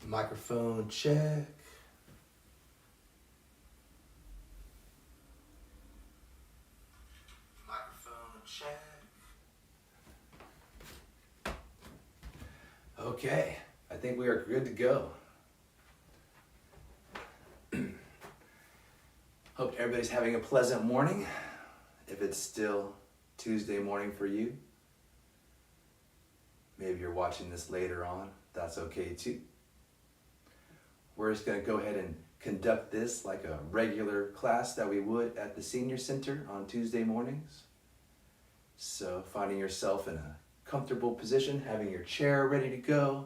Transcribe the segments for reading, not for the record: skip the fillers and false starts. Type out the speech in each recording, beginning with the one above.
Microphone check. Microphone check. Okay, I think we are good to go. Hope everybody's having a pleasant morning. If it's still Tuesday morning for you, maybe you're watching this later on, that's okay too. We're just gonna go ahead and conduct this like a regular class that we would at the senior center on Tuesday mornings. So finding yourself in a comfortable position, having your chair ready to go,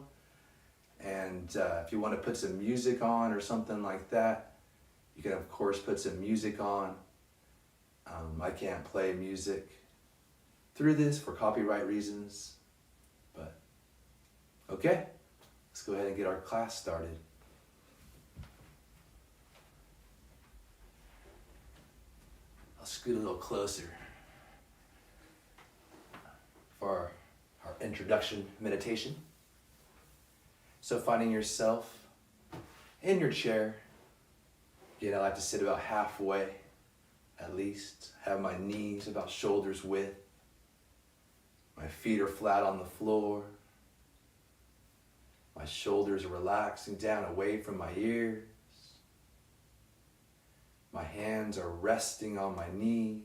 and if you want to put some music on or something like that, you can of course put some music on. I can't play music through this for copyright reasons, but okay, let's go ahead and get our class started. I'll scoot a little closer for our introduction meditation. So finding yourself in your chair, again, I like to sit about halfway at least, have my knees about shoulders width, my feet are flat on the floor, my shoulders are relaxing down away from my ears, my hands are resting on my knees,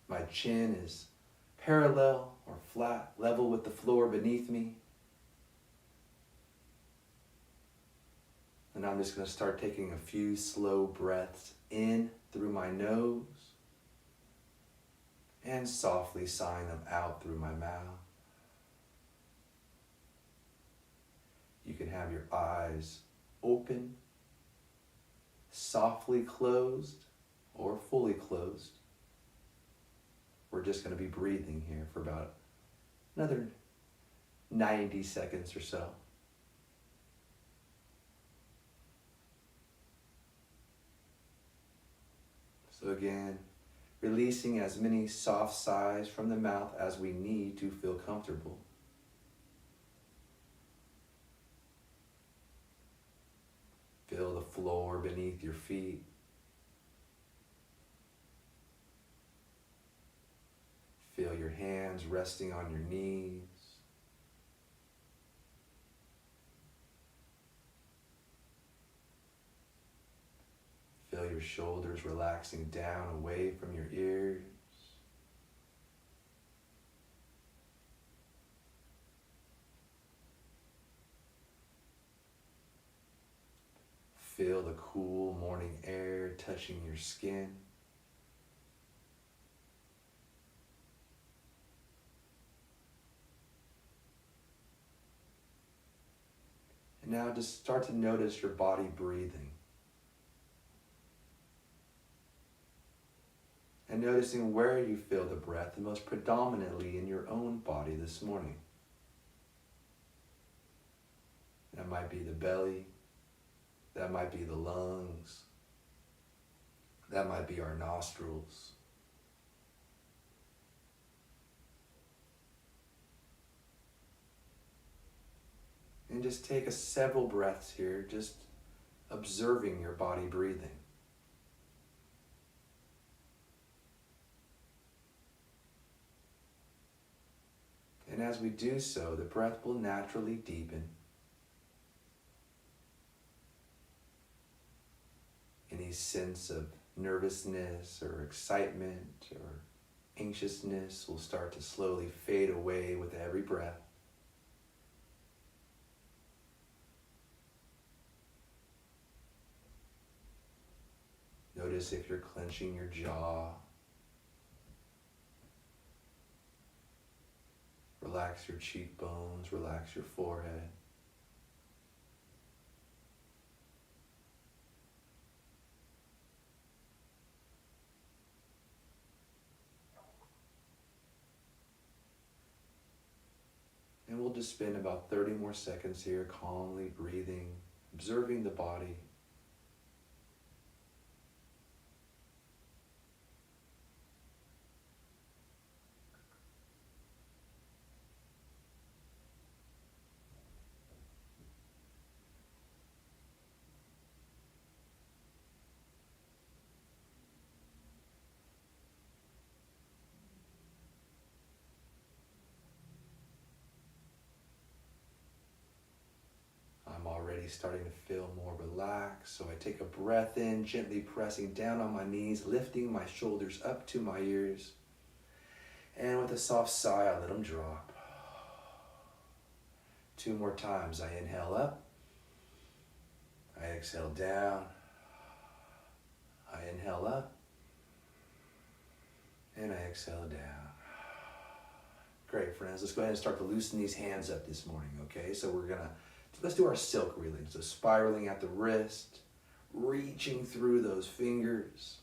my chin is parallel or flat, level with the floor beneath me. And I'm just going to start taking a few slow breaths in through my nose and softly sighing them out through my mouth. You can have your eyes open, softly closed, or fully closed. We're just going to be breathing here for about another 90 seconds or so. So again, releasing as many soft sighs from the mouth as we need to feel comfortable. Feel the floor beneath your feet. Feel your hands resting on your knees. Feel your shoulders relaxing down away from your ears. Feel the cool morning air touching your skin. And now just start to notice your body breathing. And noticing where you feel the breath the most predominantly in your own body this morning. That might be the belly. That might be the lungs. That might be our nostrils. And just take several breaths here, just observing your body breathing. And as we do so, the breath will naturally deepen. Any sense of nervousness or excitement or anxiousness will start to slowly fade away with every breath. Notice if you're clenching your jaw. Relax your cheekbones, relax your forehead. And we'll just spend about 30 more seconds here calmly breathing, observing the body. already starting to feel more relaxed. So I take a breath in, gently pressing down on my knees, lifting my shoulders up to my ears. And with a soft sigh, I let them drop. 2 more times. I inhale up. I exhale down. I inhale up. And I exhale down. Great, friends. Let's go ahead and start to loosen these hands up this morning, okay? So let's do our silk reeling. So spiraling at the wrist, reaching through those fingers.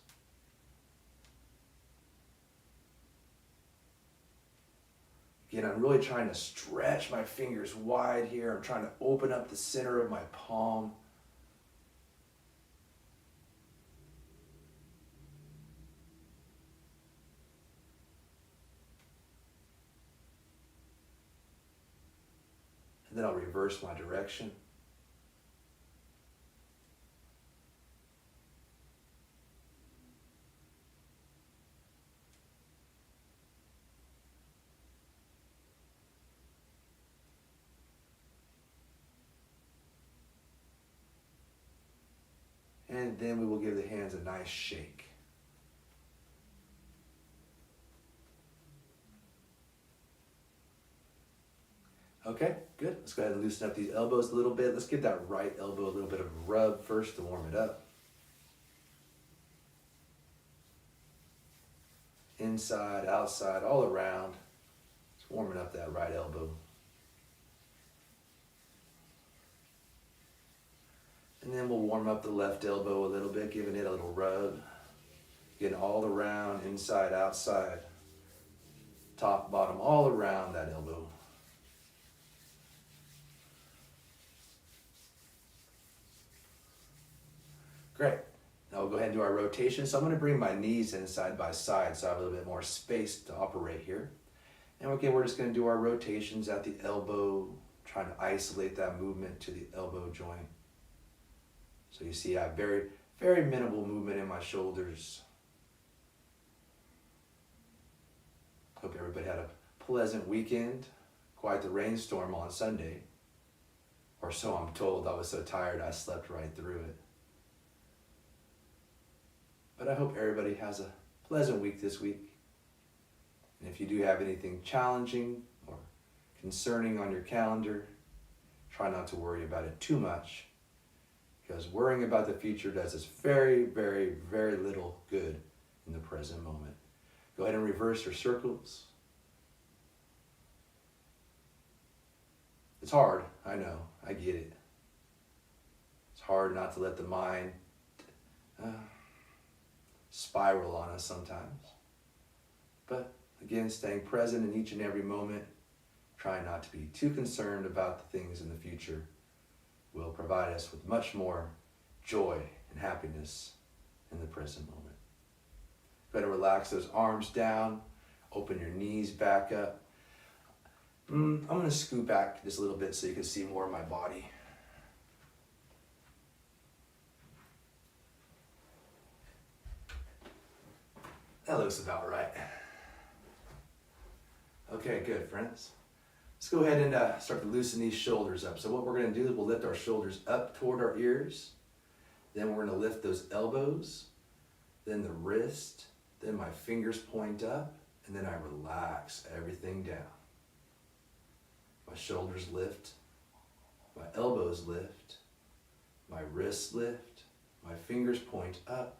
Again, I'm really trying to stretch my fingers wide here. I'm trying to open up the center of my palm. And then I'll reverse my direction. And then we will give the hands a nice shake. Okay, good. Let's go ahead and loosen up these elbows a little bit. Let's give that right elbow a little bit of a rub first to warm it up. Inside, outside, all around. Just warming up that right elbow. And then we'll warm up the left elbow a little bit, giving it a little rub. Getting all around, inside, outside, top, bottom, all around that elbow. Great. Now we'll go ahead and do our rotation. So I'm going to bring my knees in side by side so I have a little bit more space to operate here. And again, we're just going to do our rotations at the elbow, trying to isolate that movement to the elbow joint. So you see I have very, very minimal movement in my shoulders. Hope everybody had a pleasant weekend. Quite the rainstorm on Sunday. Or so I'm told. I was so tired I slept right through it. But I hope everybody has a pleasant week this week. And if you do have anything challenging or concerning on your calendar, try not to worry about it too much. Because worrying about the future does us very, very, very little good in the present moment. Go ahead and reverse your circles. It's hard, I know, I get it. It's hard not to let the mind spiral on us sometimes. But again, staying present in each and every moment, trying not to be too concerned about the things in the future, will provide us with much more joy and happiness in the present moment. Go ahead and relax those arms down, open your knees back up. I'm going to scoot back just a little bit so you can see more of my body. That looks about right. Okay, good, friends. Let's go ahead and start to loosen these shoulders up. So what we're going to do is we'll lift our shoulders up toward our ears. Then we're going to lift those elbows, then the wrist, then my fingers point up, and then I relax everything down. My shoulders lift, my elbows lift, my wrists lift, my fingers point up,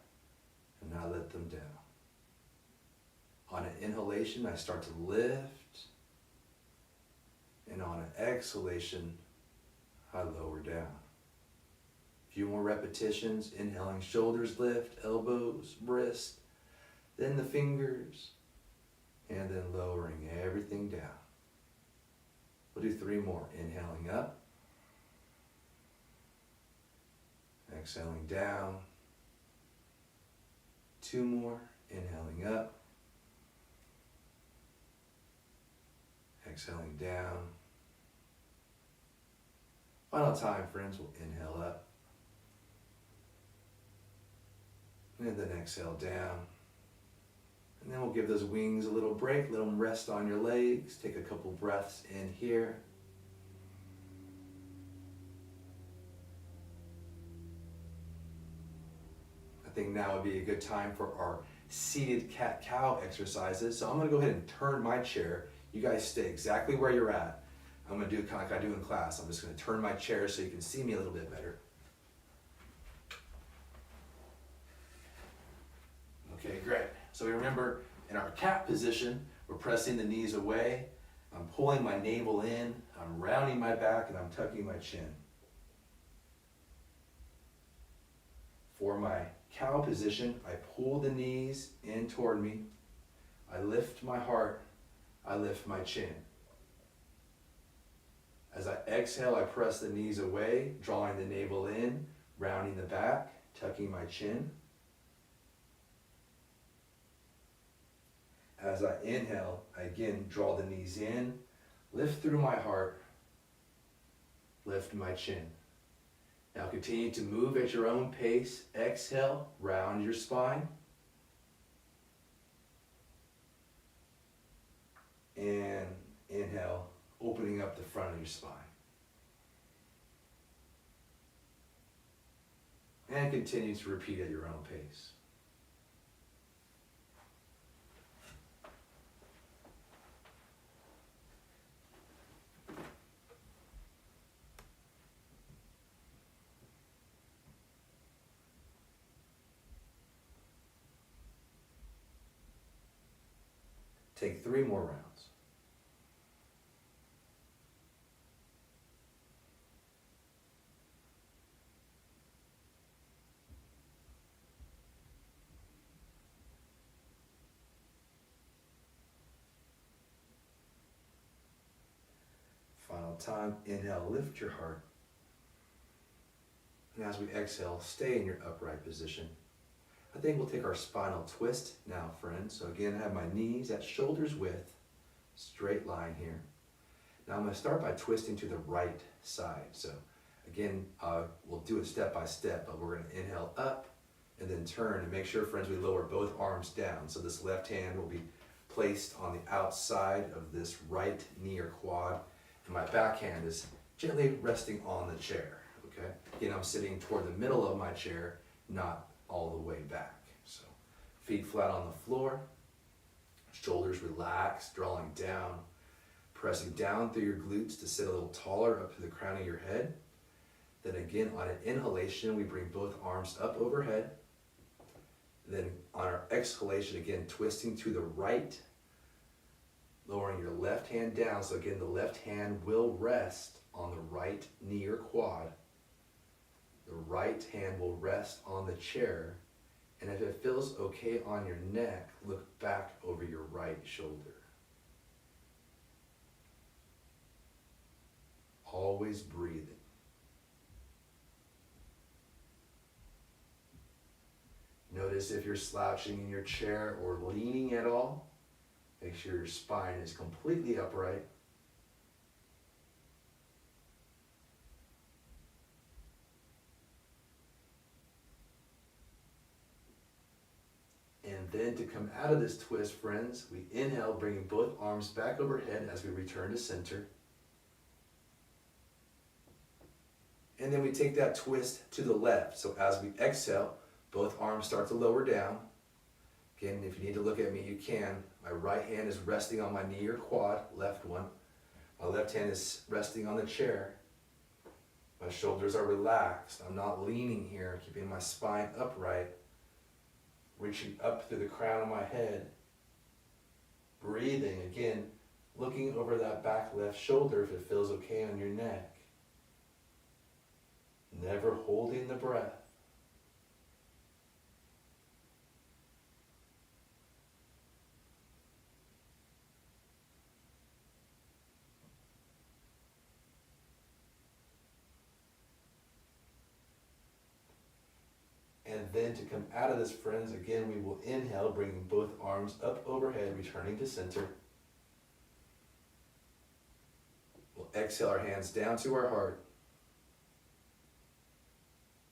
and I let them down. On an inhalation, I start to lift. And on an exhalation, I lower down. A few more repetitions, inhaling, shoulders lift, elbows, wrist, then the fingers, and then lowering everything down. We'll do 3 more. Inhaling up, exhaling down. 2 more. Inhaling up, exhaling down. Final time, friends, we'll inhale up. And then exhale down. And then we'll give those wings a little break. Let them rest on your legs. Take a couple breaths in here. think now would be a good time for our seated cat-cow exercises. So I'm gonna go ahead and turn my chair. You guys stay exactly where you're at. I'm gonna do kind of like I do in class. I'm just gonna turn my chair so you can see me a little bit better. Okay, great. So we remember in our cat position, we're pressing the knees away. I'm pulling my navel in, I'm rounding my back, and I'm tucking my chin. For my cow position, I pull the knees in toward me. I lift my heart, I lift my chin. As I exhale, I press the knees away, drawing the navel in, rounding the back, tucking my chin. As I inhale, I again draw the knees in, lift through my heart, lift my chin. Now continue to move at your own pace. Exhale, round your spine. And inhale, opening up the front of your spine. And continue to repeat at your own pace. Take 3 more rounds. Final time, inhale, lift your heart. And as we exhale, stay in your upright position. I think we'll take our spinal twist now, friends. So again, I have my knees at shoulders width, straight line here. Now I'm going to start by twisting to the right side. So again, we'll do it step by step, but we're going to inhale up and then turn, and make sure, friends, we lower both arms down. So this left hand will be placed on the outside of this right knee or quad, and my back hand is gently resting on the chair, okay? Again, I'm sitting toward the middle of my chair, not all the way back. So feet flat on the floor, shoulders relaxed, drawing down, pressing down through your glutes to sit a little taller up to the crown of your head. Then again, on an inhalation, we bring both arms up overhead. Then on our exhalation, again, twisting to the right, lowering your left hand down. So again, the left hand will rest on the right knee or quad. The right hand will rest on the chair, and if it feels okay on your neck, look back over your right shoulder. Always breathing. Notice if you're slouching in your chair or leaning at all. Make sure your spine is completely upright. And then to come out of this twist, friends, we inhale, bringing both arms back overhead as we return to center. And then we take that twist to the left. So as we exhale, both arms start to lower down. Again, if you need to look at me, you can. My right hand is resting on my knee or quad, left one. My left hand is resting on the chair. My shoulders are relaxed. I'm not leaning here, keeping my spine upright. Reaching up through the crown of my head. Breathing, again, looking over that back left shoulder if it feels okay on your neck. Never holding the breath. And then to come out of this, friends, again, we will inhale, bringing both arms up overhead, returning to center. We'll exhale our hands down to our heart.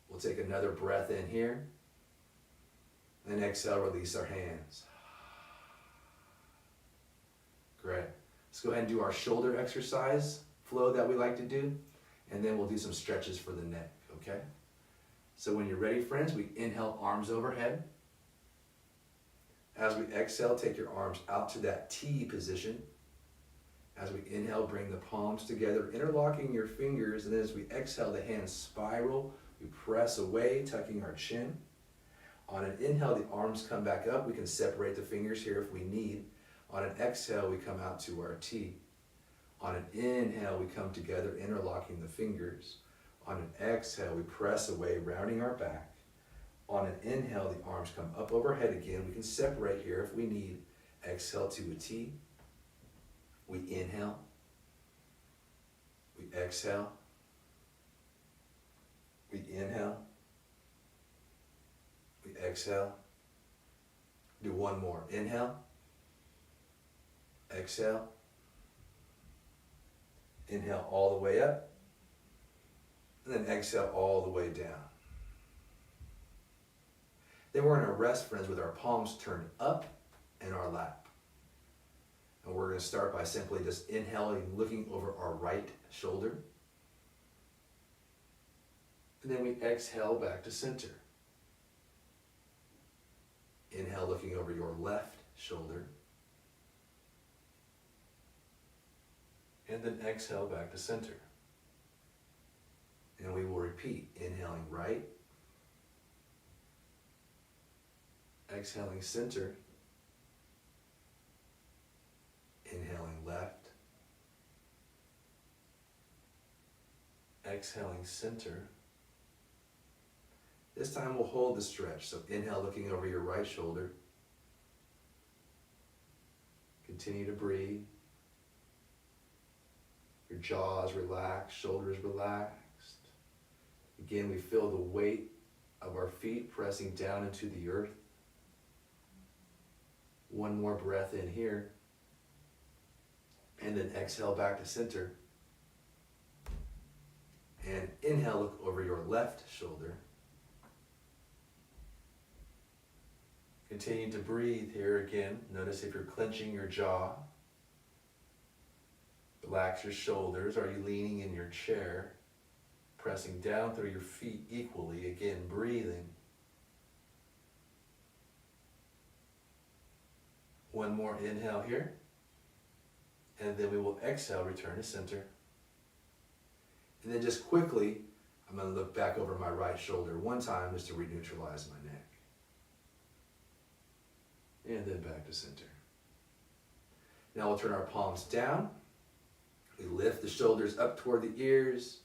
We'll take another breath in here. And exhale, release our hands. Great. Let's go ahead and do our shoulder exercise flow that we like to do. And then we'll do some stretches for the neck, okay? So when you're ready, friends, we inhale, arms overhead. As we exhale, take your arms out to that T position. As we inhale, bring the palms together, interlocking your fingers, and then as we exhale, the hands spiral. We press away, tucking our chin. On an inhale, the arms come back up. We can separate the fingers here if we need. On an exhale, we come out to our T. On an inhale, we come together, interlocking the fingers. On an exhale, we press away, rounding our back. On an inhale, the arms come up overhead again. We can separate here if we need. Exhale to a T. We inhale. We exhale. We inhale. We exhale. Do one more. Inhale. Exhale. Inhale all the way up. And then exhale all the way down. Then we're in a rest, friends, with our palms turned up in our lap. And we're going to start by simply just inhaling, looking over our right shoulder. And then we exhale back to center. Inhale, looking over your left shoulder. And then exhale back to center. And we will repeat, inhaling right, exhaling center, inhaling left, exhaling center. This time we'll hold the stretch. So inhale, looking over your right shoulder. Continue to breathe. Your jaws relaxed, shoulders relaxed. Again, we feel the weight of our feet pressing down into the earth. One more breath in here. And then exhale back to center. And inhale, look over your left shoulder. Continue to breathe here again. Notice if you're clenching your jaw. Relax your shoulders. Are you leaning in your chair? Pressing down through your feet equally. Again, breathing. One more inhale here. And then we will exhale, return to center. And then just quickly, I'm going to look back over my right shoulder one time just to re-neutralize my neck. And then back to center. Now we'll turn our palms down. We lift the shoulders up toward the ears,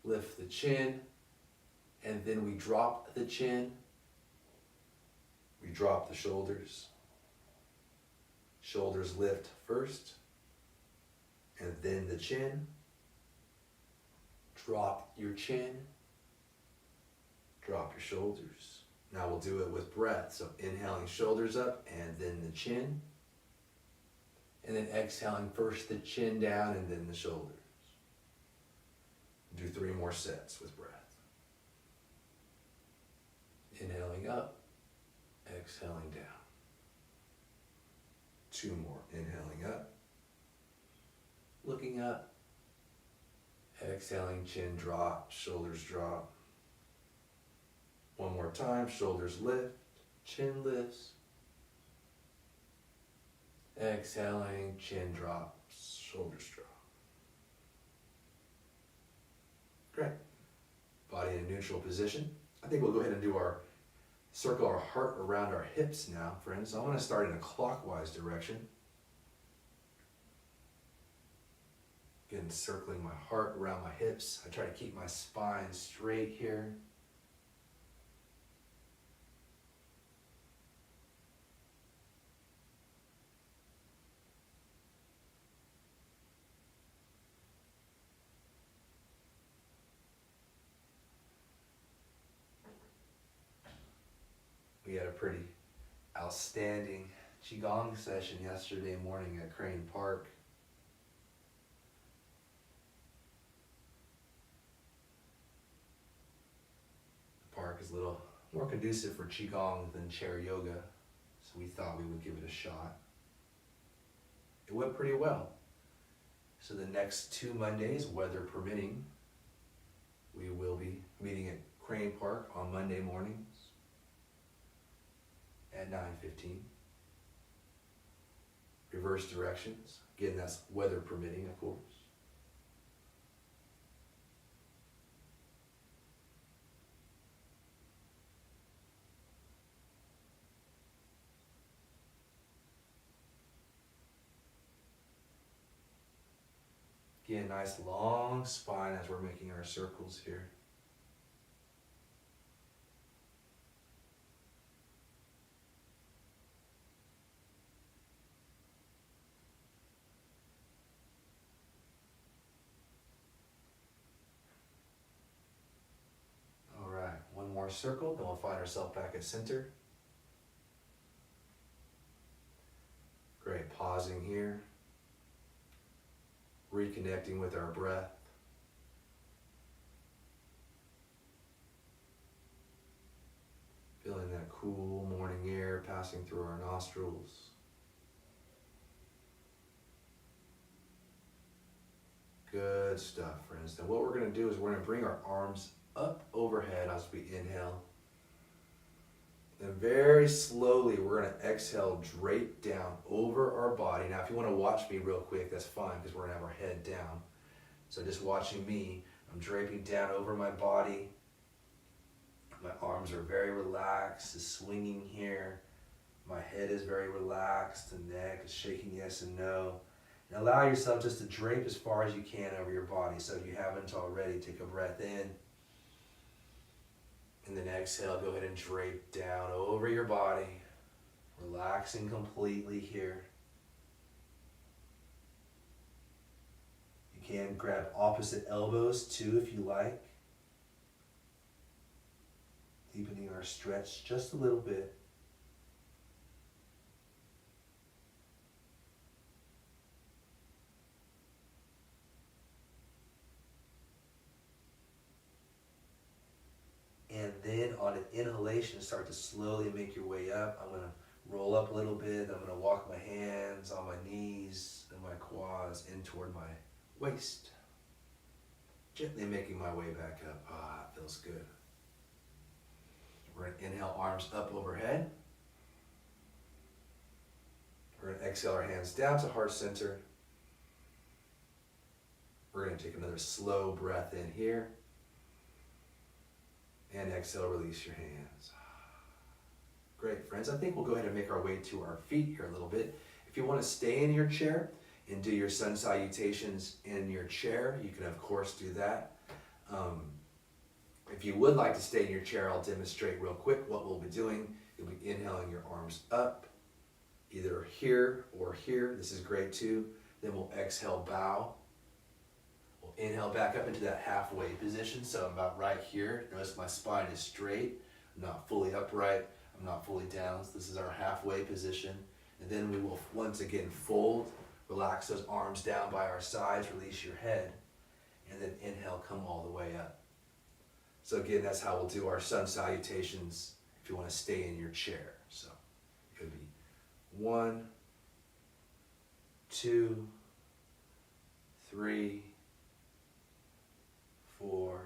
lift the chin, and then we drop the chin. We drop the shoulders. Shoulders lift first, and then the chin. Drop your chin. Drop your shoulders. Now we'll do it with breath. So inhaling, shoulders up, and then the chin. And then exhaling, first the chin down, and then the shoulders. Do 3 more sets with breath. Inhaling up, exhaling down. 2 more. Inhaling up, looking up, exhaling, chin drop, shoulders drop. 1 more time, shoulders lift, chin lifts. Exhaling, chin drops, shoulders drop. Great. Body in a neutral position. I think we'll go ahead and do our circle our heart around our hips now, friends. So I'm going to start in a clockwise direction. Again, circling my heart around my hips. I try to keep my spine straight here. We had a pretty outstanding Qigong session yesterday morning at Crane Park. The park is a little more conducive for Qigong than chair yoga, so we thought we would give it a shot. It went pretty well. So the next 2 Mondays, weather permitting, we will be meeting at Crane Park on Monday mornings at 9:15. Reverse directions. Again, that's weather permitting, of course. Again, nice long spine as we're making our circles here. All right, one more circle, then we'll find ourselves back at center. Great, pausing here. Reconnecting with our breath. Feeling that cool morning air passing through our nostrils. Good stuff, friends. Now what we're going to do is we're going to bring our arms up overhead as we inhale. And very slowly we're going to exhale, drape down over our body. Now if you want to watch me real quick, that's fine because we're going to have our head down. So just watching me, I'm draping down over my body. My arms are very relaxed, is swinging here. My head is very relaxed, the neck is shaking yes and no. And allow yourself just to drape as far as you can over your body. So if you haven't already, take a breath in. And then exhale, go ahead and drape down over your body, relaxing completely here. You can grab opposite elbows too if you like. Deepening our stretch just a little bit. And then on an inhalation, start to slowly make your way up. I'm going to roll up a little bit. I'm going to walk my hands on my knees and my quads in toward my waist. Gently making my way back up. Ah, it feels good. We're going to inhale, arms up overhead. We're going to exhale our hands down to heart center. We're going to take another slow breath in here. And exhale, release your hands. Great, friends. I think we'll go ahead and make our way to our feet here a little bit. If you want to stay in your chair and do your sun salutations in your chair, you can of course do that. If you would like to stay in your chair, I'll demonstrate real quick what we'll be doing. You'll be inhaling your arms up, either here or here. This is great too. Then we'll exhale, bow. We'll inhale back up into that halfway position. So I'm about right here. Notice my spine is straight. I'm not fully upright. I'm not fully down. So this is our halfway position. And then we will once again fold. Relax those arms down by our sides. Release your head. And then inhale, come all the way up. So again, that's how we'll do our sun salutations if you want to stay in your chair. So it could be 1, 2, 3, 4,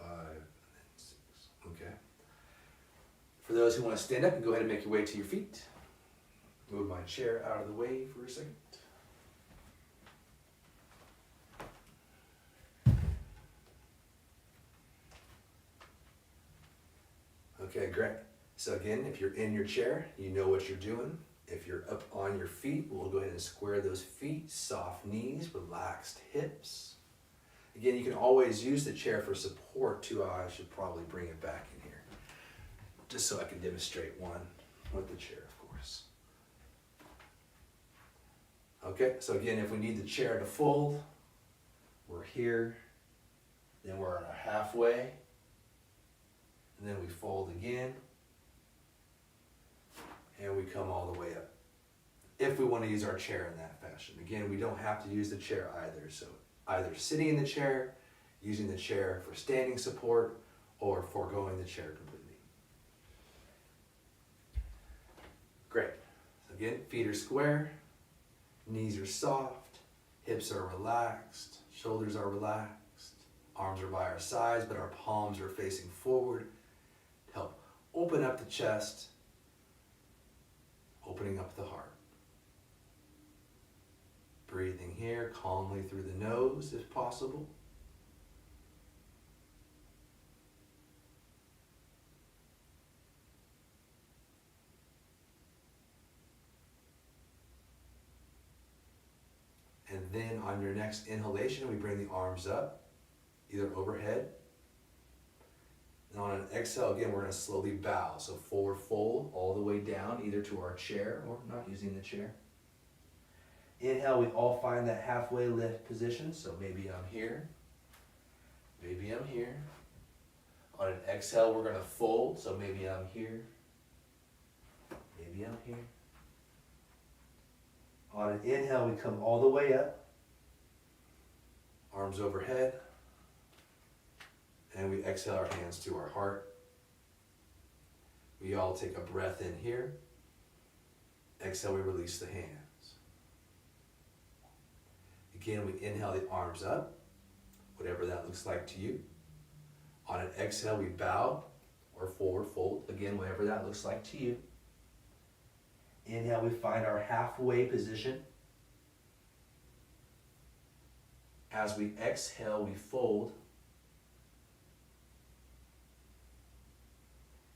5, and then 6. Okay. For those who want to stand up, and go ahead and make your way to your feet. Move my chair out of the way for a second. Okay, great. So again, if you're in your chair, you know what you're doing. If you're up on your feet, we'll go ahead and square those feet, soft knees, relaxed hips. Again, you can always use the chair for support too. I should probably bring it back in here, just so I can demonstrate one with the chair, of course. Okay, so again, if we need the chair to fold, we're here, then we're on our halfway, and then we fold again, and we come all the way up. If we want to use our chair in that fashion. Again, we don't have to use the chair either. So either sitting in the chair, using the chair for standing support, or foregoing the chair completely. Great. So again, feet are square, knees are soft, hips are relaxed, shoulders are relaxed. Arms are by our sides, but our palms are facing forward to help open up the chest, opening up the heart. Breathing here calmly through the nose if possible. And then on your next inhalation, we bring the arms up, either overhead. And on an exhale, again, we're going to slowly bow. So forward fold all the way down, either to our chair or not using the chair. Inhale, we all find that halfway lift position. So maybe I'm here, maybe I'm here. On an exhale, we're going to fold. So maybe I'm here, maybe I'm here. On an inhale, we come all the way up, arms overhead, and we exhale our hands to our heart. We all take a breath in here. Exhale, we release the hands. Again, we inhale the arms up, whatever that looks like to you. On an exhale, we bow or forward fold, again, whatever that looks like to you. Inhale, we find our halfway position. As we exhale, we fold.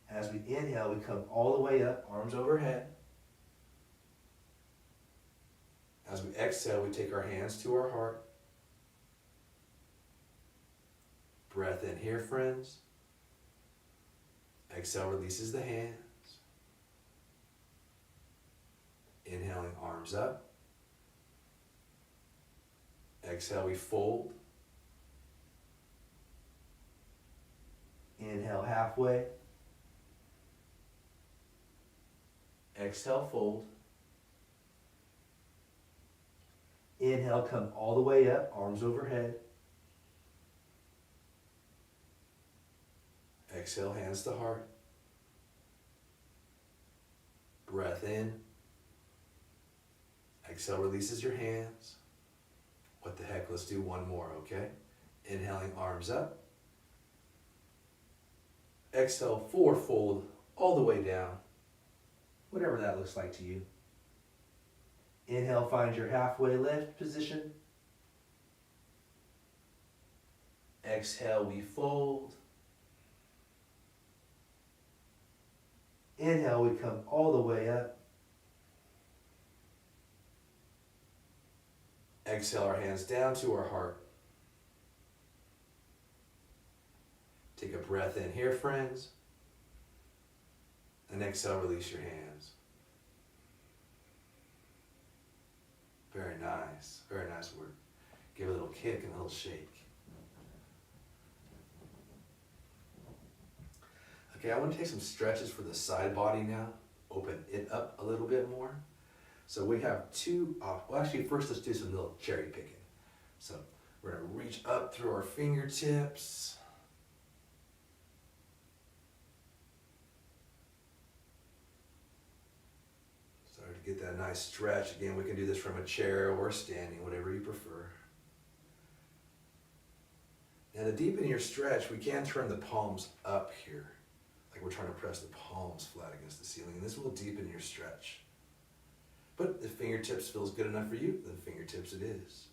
As we inhale, we come all the way up, arms overhead. As we exhale, we take our hands to our heart. Breath in here, friends. Exhale releases the hands. Inhaling, arms up. Exhale, we fold. Inhale, halfway. Exhale, fold. Inhale, come all the way up, arms overhead. Exhale, hands to heart. Breath in. Exhale releases your hands. What the heck, let's do one more, okay? Inhaling, arms up. Exhale, forward fold all the way down. Whatever that looks like to you. Inhale, find your halfway lift position. Exhale, we fold. Inhale, we come all the way up. Exhale our hands down to our heart. Take a breath in here, friends. And exhale, release your hands. Very nice work. Give it a little kick and a little shake. Okay, I want to take some stretches for the side body now. Open it up a little bit more. So we have two, well actually first let's do some little cherry picking. So we're going to reach up through our fingertips. Start to get that nice stretch. Again, we can do this from a chair or standing, whatever you prefer. Now to deepen your stretch, we can turn the palms up here. Like we're trying to press the palms flat against the ceiling. And this will deepen your stretch. But if fingertips feels good enough for you, then fingertips it is.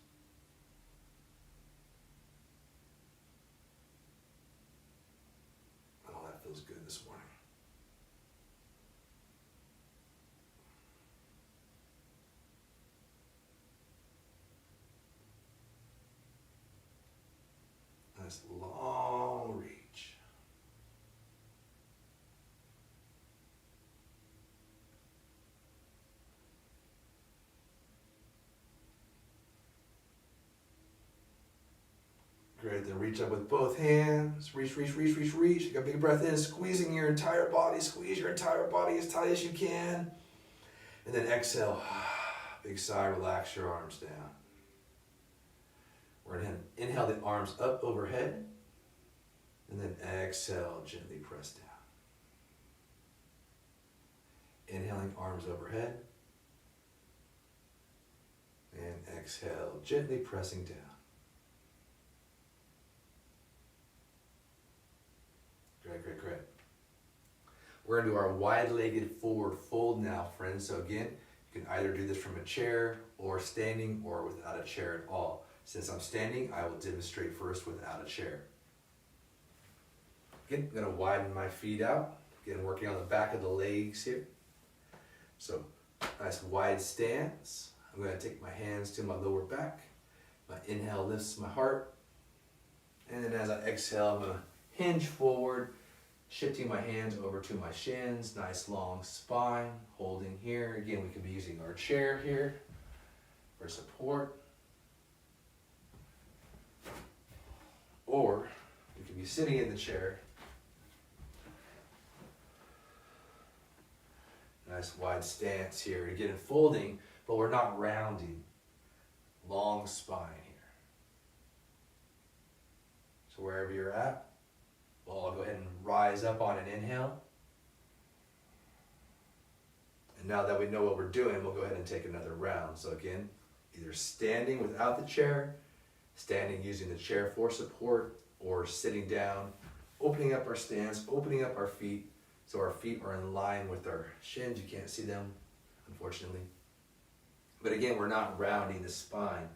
Oh, that feels good this morning. Nice long reach. Great, then reach up with both hands. Reach. Take a big breath in, squeezing your entire body. Squeeze your entire body as tight as you can. And then exhale. Big sigh, relax your arms down. We're going to inhale the arms up overhead. And then exhale, gently press down. Inhaling, arms overhead. And exhale, gently pressing down. We're gonna do our wide-legged forward fold now, friends. So again, you can either do this from a chair or standing or without a chair at all. Since I'm standing, I will demonstrate first without a chair. Again, I'm gonna widen my feet out. Again, working on the back of the legs here. So, nice wide stance. I'm gonna take my hands to my lower back. My inhale lifts my heart. And then as I exhale, I'm gonna hinge forward, shifting my hands over to my shins, nice long spine, holding here. Again, we could be using our chair here for support. Or we could be sitting in the chair. Nice wide stance here. Again, folding, but we're not rounding. Long spine here. So wherever you're at, well, I'll go ahead and rise up on an inhale. And now that we know what we're doing, we'll go ahead and take another round. So again, either standing without the chair, standing using the chair for support, or sitting down, opening up our stance, opening up our feet, so our feet are in line with our shins. You can't see them, unfortunately. But again, we're not rounding the spine.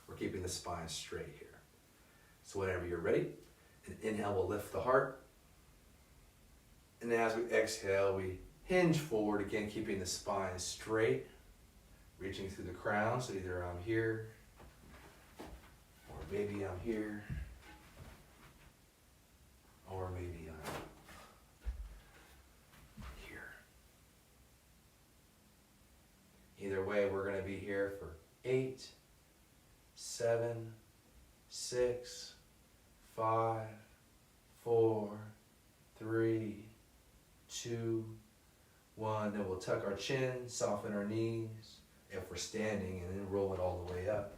We're keeping the spine straight here. So whenever you're ready, an inhale will lift the heart. And then as we exhale, we hinge forward, again, keeping the spine straight, reaching through the crown. So either I'm here, or maybe I'm here, or maybe I'm here. Either way, we're going to be here for 8, 7, 6, 5, 4, 3, 2, 1. Then we'll tuck our chin, soften our knees if we're standing, and then roll it all the way up.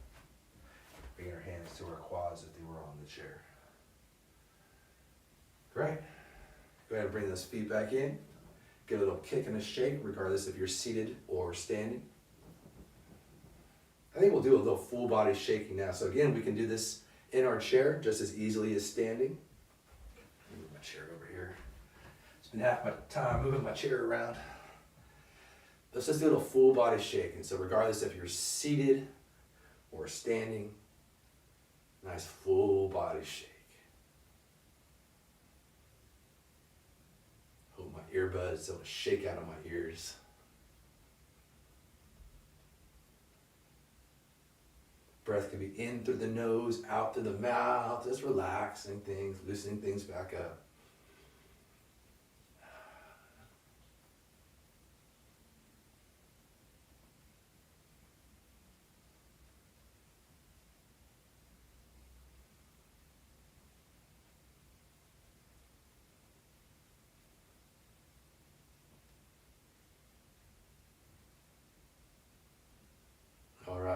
Bring our hands to our quads if they were on the chair. Great. Go ahead and bring those feet back in. Give a little kick and a shake, regardless if you're seated or standing. I think we'll do a little full body shaking now. So again, we can do this in our chair just as easily as standing. Move my chair over here. Spend half my time moving my chair around. Let's just do a little full body shaking. So regardless if you're seated or standing, nice full body shake. Hope my earbuds don't shake out of my ears. Breath can be in through the nose, out through the mouth, just relaxing things, loosening things back up.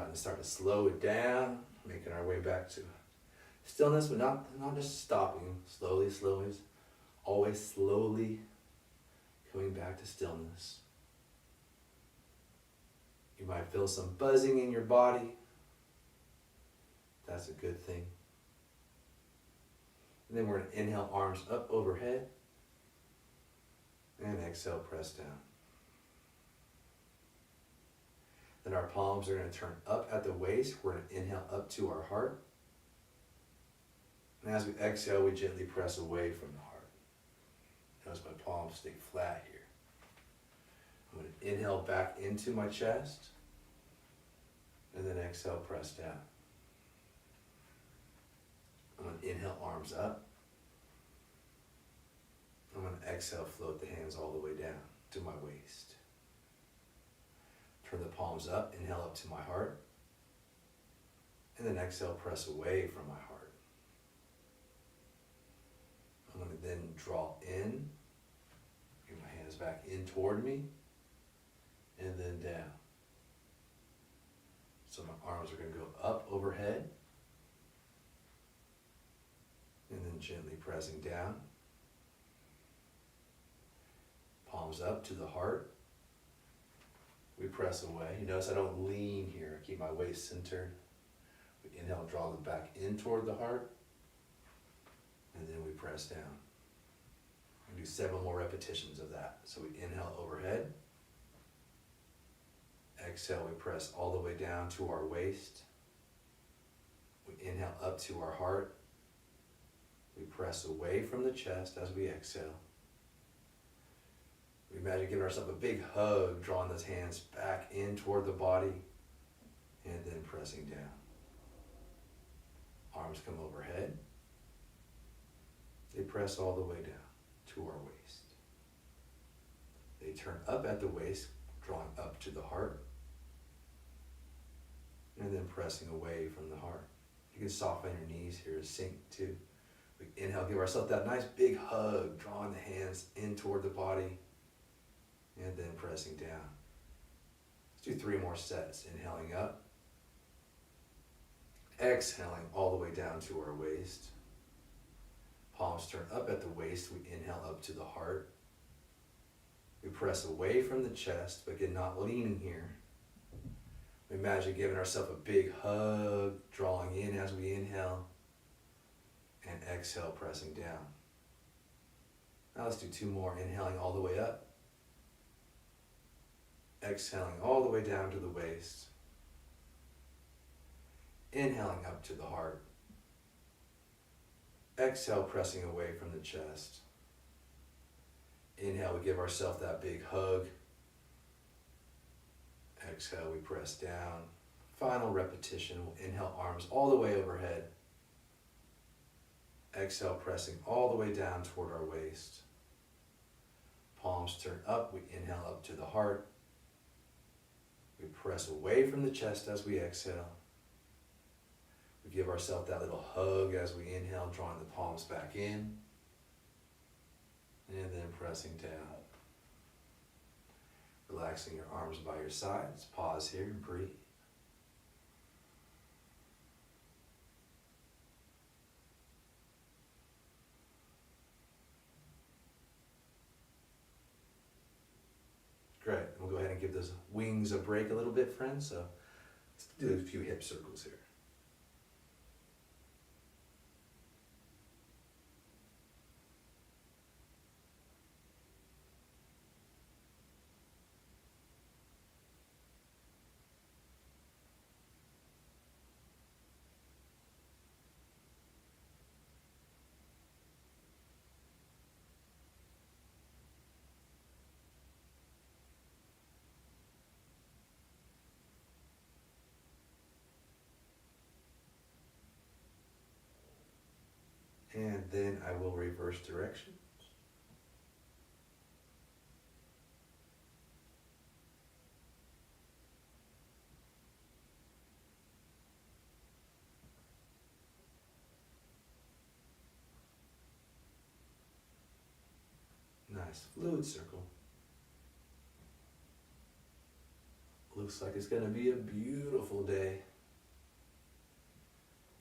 And start to slow it down, making our way back to stillness, but not just stopping. Slowly, always slowly coming back to stillness. You might feel some buzzing in your body. That's a good thing. And then we're going to inhale, arms up overhead, and exhale, press down. Then our palms are going to turn up at the waist. We're going to inhale up to our heart. And as we exhale, we gently press away from the heart. Notice my palms stay flat here. I'm going to inhale back into my chest. And then exhale, press down. I'm going to inhale, arms up. I'm going to exhale, float the hands all the way down to my waist. Turn the palms up, inhale up to my heart. And then exhale, press away from my heart. I'm going to then draw in, bring my hands back in toward me, and then down. So my arms are going to go up overhead, and then gently pressing down. Palms up to the heart. We press away. You notice I don't lean here. I keep my waist centered. We inhale, draw them back in toward the heart. And then we press down. Do several more repetitions of that. So we inhale overhead. Exhale, we press all the way down to our waist. We inhale up to our heart. We press away from the chest as we exhale. We imagine giving ourselves a big hug, drawing those hands back in toward the body, and then pressing down. Arms come overhead. They press all the way down to our waist. They turn up at the waist, drawing up to the heart, and then pressing away from the heart. You can soften your knees here, sink too. We inhale, give ourselves that nice big hug, drawing the hands in toward the body, and then pressing down. Let's do 3 more sets. Inhaling up, exhaling all the way down to our waist. Palms turn up at the waist. We inhale up to the heart. We press away from the chest, but again, not leaning here. We imagine giving ourselves a big hug, drawing in as we inhale, and exhale, pressing down. Now let's do 2 more. Inhaling all the way up. Exhaling all the way down to the waist. Inhaling up to the heart. Exhale, pressing away from the chest. Inhale, we give ourselves that big hug. Exhale, we press down. Final repetition. We'll inhale, arms all the way overhead. Exhale, pressing all the way down toward our waist. Palms turn up. We inhale up to the heart. We press away from the chest as we exhale. We give ourselves that little hug as we inhale, drawing the palms back in. And then pressing down. Relaxing your arms by your sides. Pause here and breathe. Great. We'll go ahead and give those wings a break a little bit, friends. So let's do a few hip circles here. And then I will reverse directions. Nice fluid circle. Looks like it's going to be a beautiful day.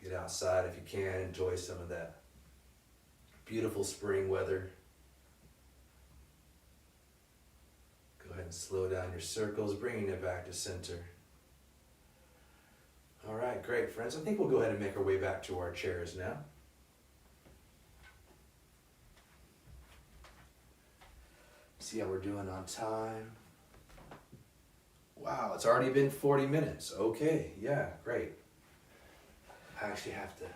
Get outside if you can, enjoy some of that beautiful spring weather. Go ahead and slow down your circles, bringing it back to center. All right, great, friends. I think we'll go ahead and make our way back to our chairs now. See how we're doing on time. Wow, it's already been 40 minutes. Okay, yeah, great. I actually have to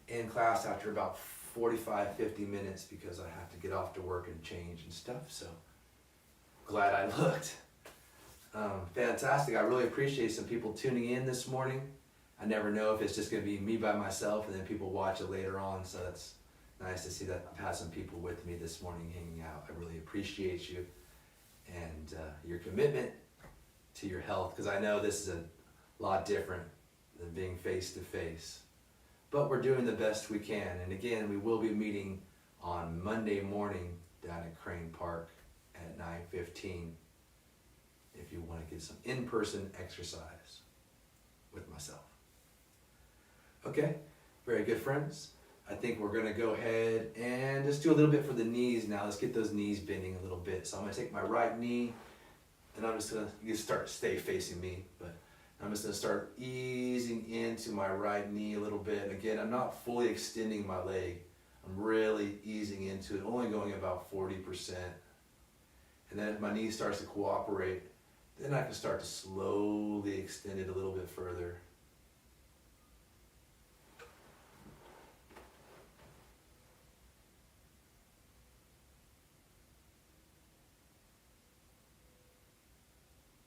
end class after about 45, 50 minutes because I have to get off to work and change and stuff, so glad I looked. Fantastic. I really appreciate some people tuning in this morning. I never know if it's just going to be me by myself and then people watch it later on, so that's nice to see that I've had some people with me this morning hanging out. I really appreciate you and your commitment to your health, because I know this is a lot different than being face-to-face. But we're doing the best we can. And again, we will be meeting on Monday morning down at Crane Park at 9:15 if you want to get some in-person exercise with myself. Okay, very good, friends. I think we're going to go ahead and just do a little bit for the knees now. Let's get those knees bending a little bit. So I'm going to take my right knee, and I'm just going to, you can stay facing me, but I'm just going to start easing into my right knee a little bit. Again, I'm not fully extending my leg. I'm really easing into it, only going about 40%. And then if my knee starts to cooperate, then I can start to slowly extend it a little bit further.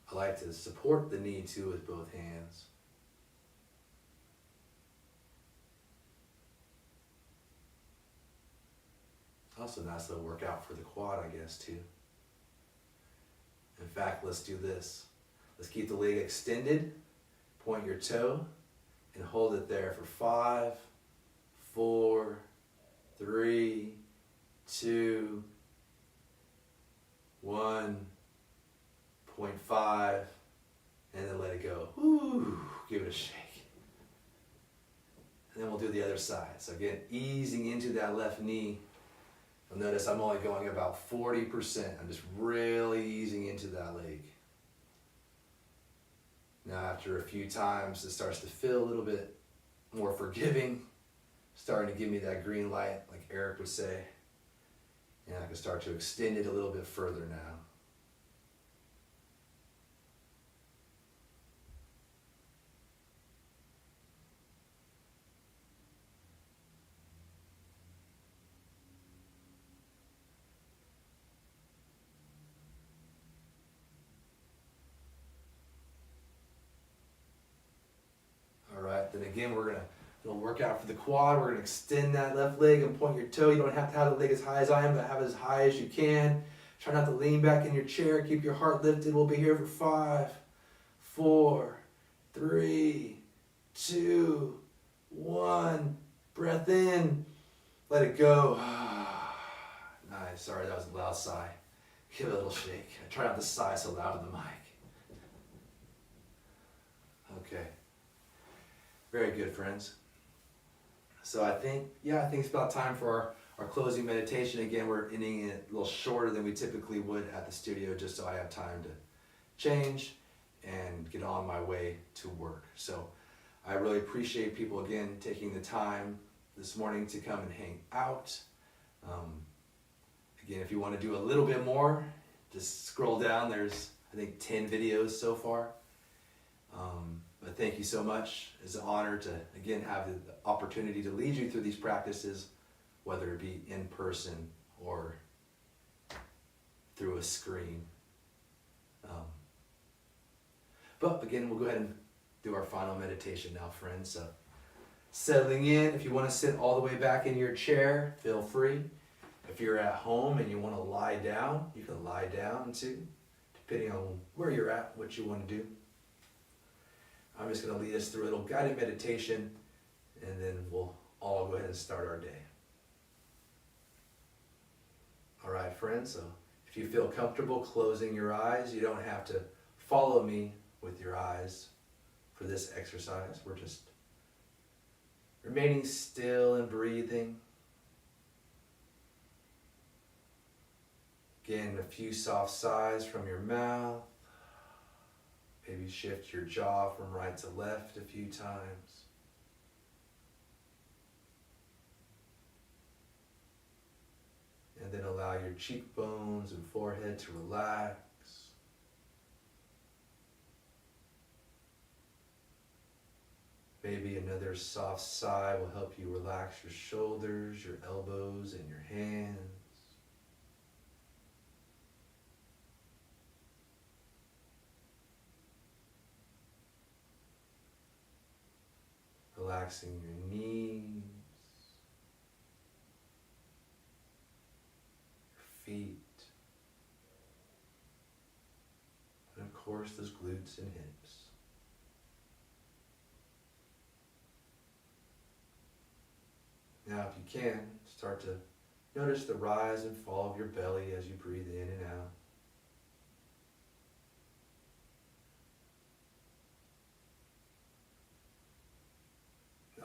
I like to support the knee too with both hands. Also a nice little workout for the quad, I guess, too. In fact, let's do this. Let's keep the leg extended, point your toe, and hold it there for 5, 4, 3, 2, 1, 0.5, and then let it go. Woo, give it a shake. And then we'll do the other side. So again, easing into that left knee. You'll notice I'm only going about 40%. I'm just really easing into that leg. Now after a few times, it starts to feel a little bit more forgiving, starting to give me that green light, like Eric would say. And I can start to extend it a little bit further now. Then again, we're gonna work out for the quad. We're gonna extend that left leg and point your toe. You don't have to have the leg as high as I am, but have it as high as you can. Try not to lean back in your chair. Keep your heart lifted. We'll be here for 5, 4, 3, 2, 1. Breath in. Let it go. Nice. Sorry, that was a loud sigh. Give it a little shake. Try not to sigh so loud in the mic. Okay. Very good, friends. So I think it's about time for our closing meditation. Again, we're ending it a little shorter than we typically would at the studio, just so I have time to change and get on my way to work. So I really appreciate people, again, taking the time this morning to come and hang out. Again, if you want to do a little bit more, just scroll down. There's, I think, 10 videos so far. But thank you so much. It's an honor to, again, have the opportunity to lead you through these practices, whether it be in person or through a screen. But again, we'll go ahead and do our final meditation now, friends. So settling in, if you want to sit all the way back in your chair, feel free. If you're at home and you want to lie down, you can lie down too, depending on where you're at, what you want to do. I'm just going to lead us through a little guided meditation, and then we'll all go ahead and start our day. All right, friends, so if you feel comfortable closing your eyes, you don't have to follow me with your eyes for this exercise. We're just remaining still and breathing. Again, a few soft sighs from your mouth. Maybe shift your jaw from right to left a few times. And then allow your cheekbones and forehead to relax. Maybe another soft sigh will help you relax your shoulders, your elbows, and your hands. Relaxing your knees, your feet, and of course those glutes and hips. Now if you can, start to notice the rise and fall of your belly as you breathe in and out.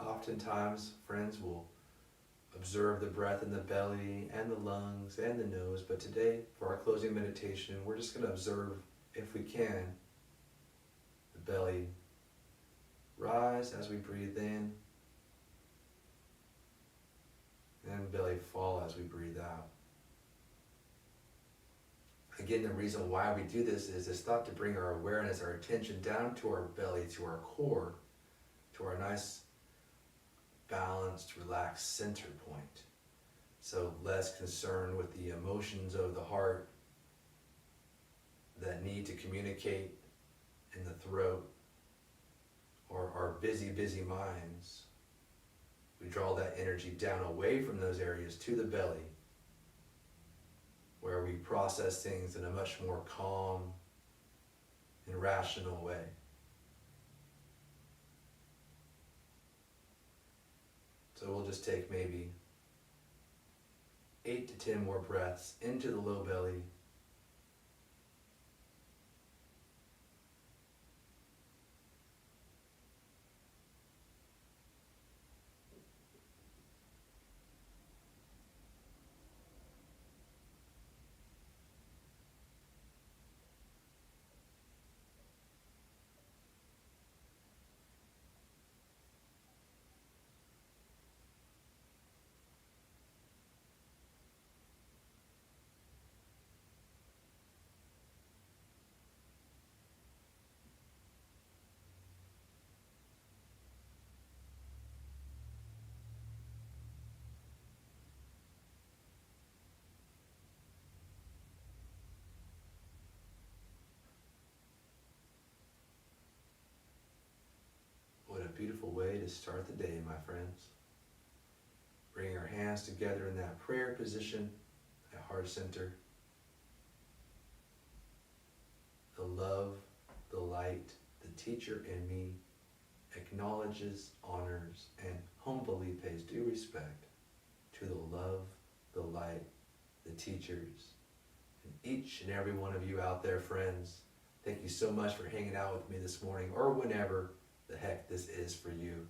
Oftentimes, friends will observe the breath in the belly and the lungs and the nose, but today, for our closing meditation, we're just going to observe, if we can, the belly rise as we breathe in, and and belly fall as we breathe out. Again, the reason why we do this is it's thought to bring our awareness, our attention down to our belly, to our core, to our nice, balanced, relaxed center point. So less concerned with the emotions of the heart that need to communicate in the throat, or our busy, busy minds. We draw that energy down away from those areas to the belly, where we process things in a much more calm and rational way. So we'll just take maybe 8 to 10 more breaths into the low belly. What a beautiful way to start the day, my friends. Bring our hands together in that prayer position at heart center. The love, the light, the teacher in me acknowledges, honors, and humbly pays due respect to the love, the light, the teachers, and each and every one of you out there, friends. Thank you so much for hanging out with me this morning, or whenever the heck this is for you.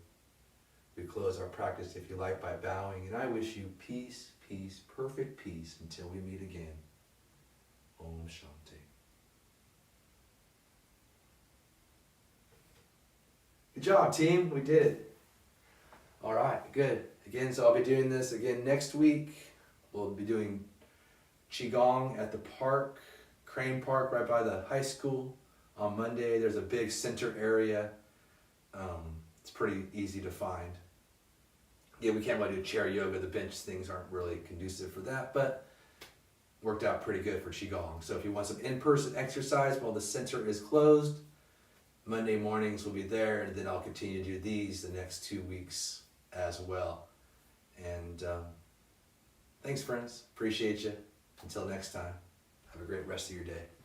We close our practice, if you like, by bowing, and I wish you peace, peace, perfect peace until we meet again. Om Shanti. Good job, team. We did it. All right, good. Again, so I'll be doing this again next week. We'll be doing Qigong at the park, Crane Park, right by the high school. On Monday, there's a big center area. It's pretty easy to find. Yeah, we can't really do chair yoga. The bench things aren't really conducive for that, but worked out pretty good for Qigong. So if you want some in-person exercise while the center is closed, Monday mornings will be there, and then I'll continue to do these the next 2 weeks as well. And thanks, friends. Appreciate you. Until next time, have a great rest of your day.